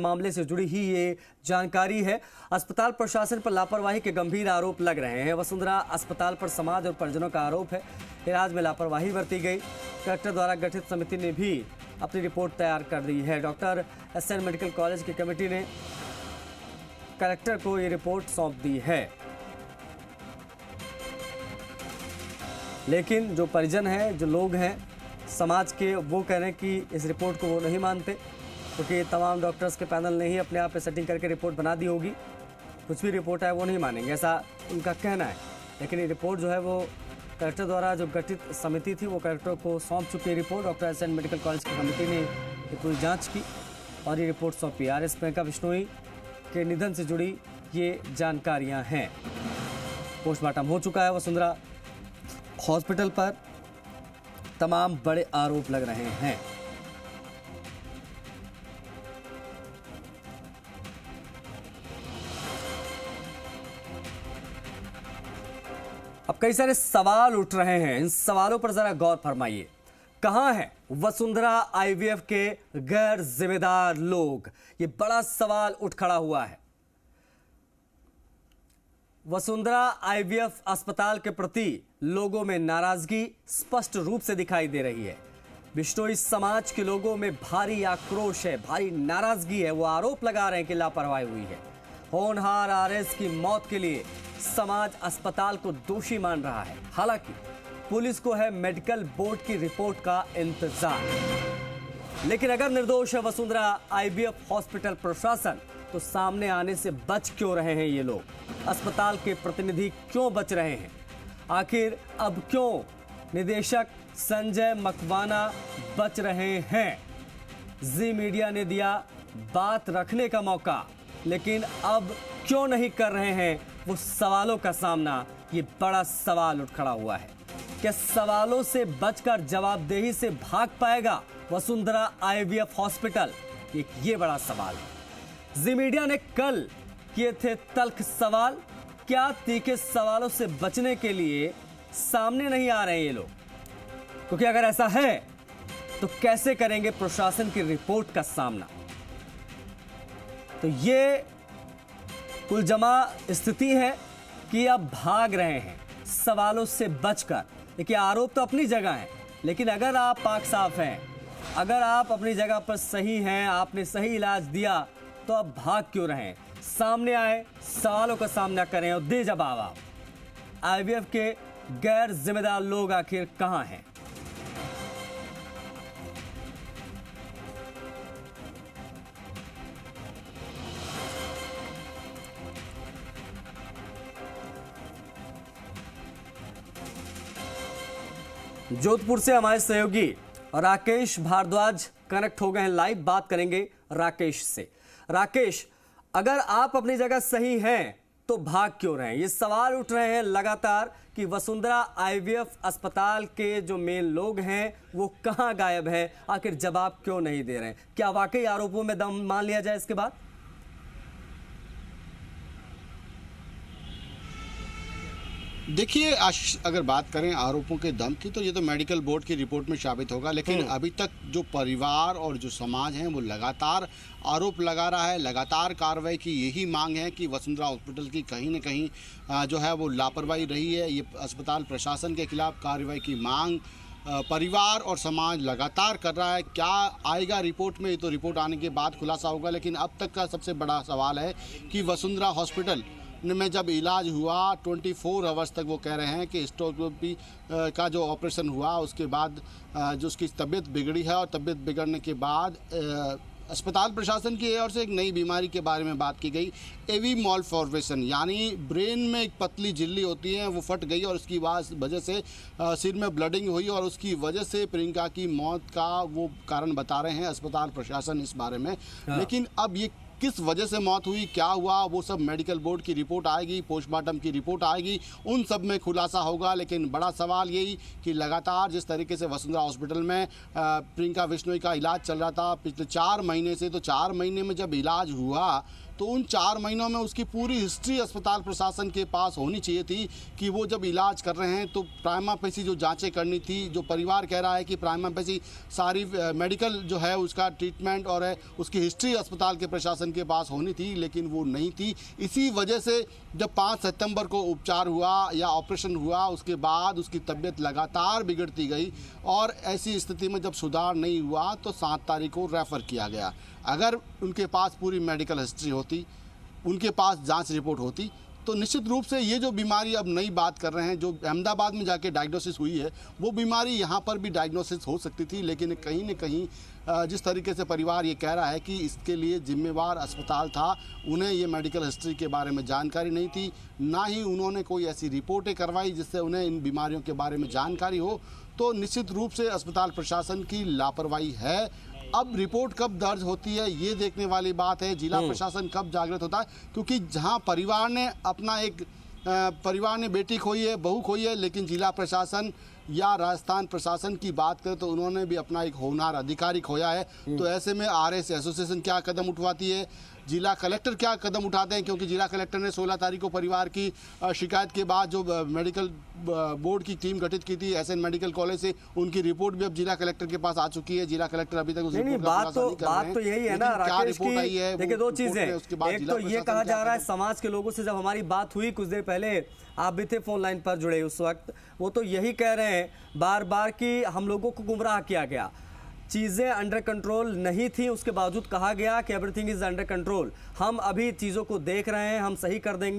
मामले से जुड़ी ही ये जानकारी है। अस्पताल प्रशासन पर लापरवाही के गंभीर आरोप लग रहे हैं। वसुंधरा अस्पताल पर समाज और परिजनों का आरोप है इलाज में लापरवाही बरती गई। कलेक्टर द्वारा गठित समिति ने भी अपनी रिपोर्ट तैयार कर दी है। डॉक्टर एसएन मेडिकल कॉलेज की कमेटी ने कलेक्टर को ये रिपोर्ट सौंप दी है, लेकिन जो परिजन हैं, जो लोग हैं समाज के, वो कह रहे हैं कि इस रिपोर्ट को वो नहीं मानते, क्योंकि तमाम डॉक्टर्स के पैनल ने ही अपने आप पे सेटिंग करके रिपोर्ट बना दी होगी। कुछ भी रिपोर्ट है वो नहीं मानेंगे, ऐसा उनका कहना है। लेकिन ये रिपोर्ट जो है वो कलेक्टर द्वारा जो गठित समिति थी वो कलेक्टर को सौंप चुकी है report. Doctor SN medical college की कमेटी ने ये पूरी जाँच की और ये रिपोर्ट सौंपी। आरएस प्रियंका बिश्नोई के निधन से जुड़ी ये जानकारियाँ हैं। पोस्टमार्टम हो चुका है वसुंधरा हॉस्पिटल पर। तमाम बड़े आरोप लग रहे हैं। अब कई सारे सवाल उठ रहे हैं, इन सवालों पर जरा गौर फरमाइए। कहां है वसुंधरा आईवीएफ के गैर जिम्मेदार लोग? ये बड़ा सवाल उठ खड़ा हुआ है। वसुंधरा आईवीएफ अस्पताल के प्रति लोगों में नाराजगी स्पष्ट रूप से दिखाई दे रही है। बिश्नोई समाज के लोगों में भारी आक्रोश है, भारी नाराजगी है। वो आरोप लगा रहे हैं कि लापरवाही हुई है। होनहार आरएस की मौत के लिए समाज अस्पताल को दोषी मान रहा है। हालांकि पुलिस को है मेडिकल बोर्ड की रिपोर्ट का इंतजार। लेकिन अगर निर्दोष है वसुंधरा आईवीएफ हॉस्पिटल प्रशासन, तो सामने आने से बच क्यों रहे हैं ये लोग? अस्पताल के प्रतिनिधि क्यों बच रहे हैं? आखिर अब क्यों निदेशक संजय मकवाना बच रहे हैं? जी मीडिया ने दिया बात रखने का मौका, लेकिन अब क्यों नहीं कर रहे हैं वो सवालों का सामना? ये बड़ा सवाल उठ खड़ा हुआ है। क्या सवालों से बचकर जवाबदेही से भाग पाएगा वसुंधरा आईवीएफ हॉस्पिटल? ये बड़ा सवाल है। जी मीडिया ने कल किए थे तल्ख सवाल। क्या तीखे सवालों से बचने के लिए सामने नहीं आ रहे हैं ये लोग? क्योंकि अगर ऐसा है तो कैसे करेंगे प्रशासन की रिपोर्ट का सामना? तो ये कुलजमा स्थिति है कि अब भाग रहे हैं सवालों से बचकर। देखिए, आरोप तो अपनी जगह है, लेकिन अगर आप पाक साफ हैं, अगर आप अपनी जगह पर सही हैं, आपने सही इलाज दिया, तो अब भाग क्यों रहे हैं? सामने आए, सवालों का सामना करें और दे जवाब। आप आईवीएफ के गैर जिम्मेदार लोग आखिर कहां हैं? जोधपुर से हमारे सहयोगी राकेश भारद्वाज कनेक्ट हो गए हैं लाइव। बात करेंगे राकेश से। राकेश, अगर आप अपनी जगह सही हैं तो भाग क्यों रहे हैं? ये सवाल उठ रहे हैं लगातार कि वसुंधरा आईवीएफ अस्पताल के जो मेन लोग हैं वो कहां गायब हैं? आखिर जवाब क्यों नहीं दे रहे हैं? क्या वाकई आरोपों में दम मान लिया जाए इसके बाद? देखिए, अगर बात करें आरोपों के दम की, तो ये तो मेडिकल बोर्ड की रिपोर्ट में साबित होगा। लेकिन अभी तक जो परिवार और जो समाज है वो लगातार आरोप लगा रहा है, लगातार कार्रवाई की यही मांग है कि वसुंधरा हॉस्पिटल की कहीं न कहीं जो है वो लापरवाही रही है। ये अस्पताल प्रशासन के खिलाफ कार्रवाई की मांग परिवार और समाज लगातार कर रहा है। क्या आएगा रिपोर्ट में, ये तो रिपोर्ट आने के बाद खुलासा होगा। लेकिन अब तक का सबसे बड़ा सवाल है कि वसुंधरा हॉस्पिटल में जब इलाज हुआ 24 आवर्स तक वो कह रहे हैं कि हिस्टोस्कोपी का जो ऑपरेशन हुआ उसके बाद जो उसकी तबीयत बिगड़ी है, और तबीयत बिगड़ने के बाद अस्पताल प्रशासन की ओर से एक नई बीमारी के बारे में बात की गई, एवी मालफॉर्मेशन, यानी ब्रेन में एक पतली झिल्ली होती है वो फट गई और उसकी वजह से सिर में ब्लडिंग हुई और उसकी वजह से प्रियंका की मौत का वो कारण बता रहे हैं अस्पताल प्रशासन इस बारे में। लेकिन अब ये किस वजह से मौत हुई, क्या हुआ, वो सब मेडिकल बोर्ड की रिपोर्ट आएगी, पोस्टमार्टम की रिपोर्ट आएगी, उन सब में खुलासा होगा। लेकिन बड़ा सवाल यही कि लगातार जिस तरीके से वसुंधरा हॉस्पिटल में प्रियंका बिश्नोई का इलाज चल रहा था पिछले 4 महीने से, तो 4 महीने में जब इलाज हुआ तो उन 4 महीनों में उसकी पूरी हिस्ट्री अस्पताल प्रशासन के पास होनी चाहिए थी कि वो जब इलाज कर रहे हैं तो प्राइमा फेसी जो जांचें करनी थी, जो परिवार कह रहा है कि प्राइमा फेसी सारी मेडिकल जो है उसका ट्रीटमेंट और उसकी हिस्ट्री अस्पताल के प्रशासन के पास होनी थी, लेकिन वो नहीं थी। इसी वजह से जब 5 सितंबर को उपचार हुआ या ऑपरेशन हुआ, उसके बाद उसकी तबीयत लगातार बिगड़ती गई और ऐसी स्थिति में जब सुधार नहीं हुआ तो 7 तारीख को रेफ़र किया गया। अगर उनके पास पूरी मेडिकल हिस्ट्री होती, उनके पास जांच रिपोर्ट होती, तो निश्चित रूप से ये जो बीमारी अब नई बात कर रहे हैं, जो अहमदाबाद में जाके डायग्नोसिस हुई है, वो बीमारी यहाँ पर भी डायग्नोसिस हो सकती थी। लेकिन कहीं न कहीं जिस तरीके से परिवार ये कह रहा है कि इसके लिए जिम्मेवार अस्पताल था, उन्हें ये मेडिकल हिस्ट्री के बारे में जानकारी नहीं थी, ना ही उन्होंने कोई ऐसी रिपोर्टें करवाई जिससे उन्हें इन बीमारियों के बारे में जानकारी हो। तो निश्चित रूप से अस्पताल प्रशासन की लापरवाही है। अब रिपोर्ट कब दर्ज होती है ये देखने वाली बात है, जिला प्रशासन कब जागृत होता है, क्योंकि जहां परिवार ने बेटी खोई है, बहू खोई है, लेकिन जिला प्रशासन या राजस्थान प्रशासन की बात करें तो उन्होंने भी अपना एक होनहार अधिकारी खोया है। तो ऐसे में आरएस एसोसिएशन क्या कदम उठवाती है, जिला कलेक्टर क्या कदम उठाते हैं, क्योंकि जिला कलेक्टर ने 16 तारीख को परिवार की शिकायत के बाद जो मेडिकल बोर्ड की टीम गठित की थी एसएन मेडिकल कॉलेज से, उनकी रिपोर्ट भी अब जिला कलेक्टर के पास आ चुकी है। जिला कलेक्टर अभी तक उस रिपोर्ट का खुलासा नहीं कर रहे हैं। बात तो यही है ना राकेश की, देखिए 2 चीजें, एक तो ये कहा जा रहा है समाज के लोगों से जब हमारी बात हुई कुछ देर पहले, आप भी थे फोन लाइन पर जुड़े उस वक्त, वो तो यही कह रहे हैं बार बार कि हम लोगों को गुमराह किया गया, चीज़ें अंडर कंट्रोल नहीं थी, उसके बावजूद कहा गया कि एवरीथिंग इज अंडर कंट्रोल, हम अभी चीज़ों को देख रहे हैं, हम सही कर देंगे।